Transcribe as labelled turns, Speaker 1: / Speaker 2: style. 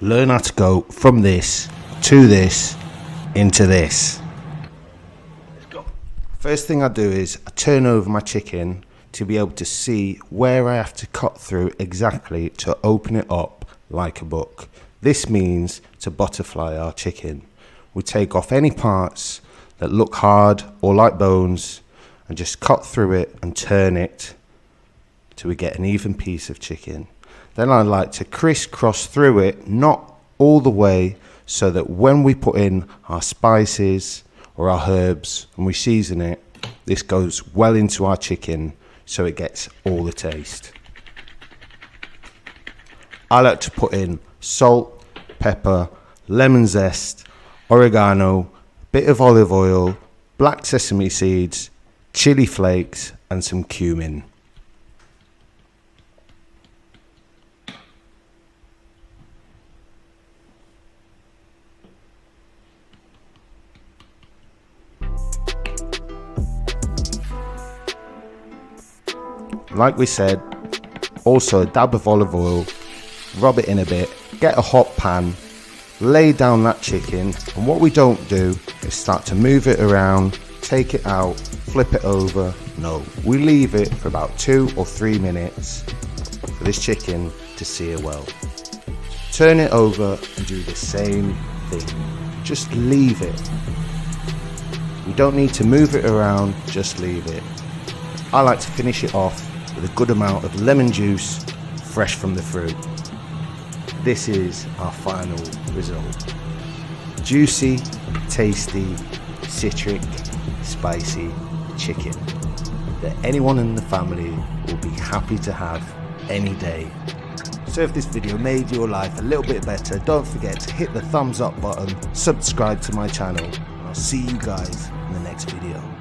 Speaker 1: learn how to go from this to this into this. Let's go. First thing I do is I turn over my chicken to be able to see where I have to cut through exactly to open it up like a book. This means to butterfly our chicken. We take off any parts that look hard or like bones and just cut through it and turn it till we get an even piece of chicken. Then I like to crisscross through it, not all the way, so that when we put in our spices or our herbs and we season it, this goes well into our chicken so it gets all the taste. I like to put in salt, pepper, lemon zest, oregano, a bit of olive oil, black sesame seeds, chili flakes and some cumin. Like we said, also a dab of olive oil, rub it in a bit, get a hot pan, lay down that chicken, and what we don't do is start to move it around, take it out, flip it over. No, we leave it for about 2 or 3 minutes for this chicken to sear well. Turn it over and do the same thing. Just leave it. We don't need to move it around, just leave it. I like to finish it off with a good amount of lemon juice fresh from the fruit. This is our final result. Juicy, tasty, citric, spicy chicken that anyone in the family will be happy to have any day. So if this video made your life a little bit better, don't forget to hit the thumbs up button, subscribe to my channel, and I'll see you guys in the next video.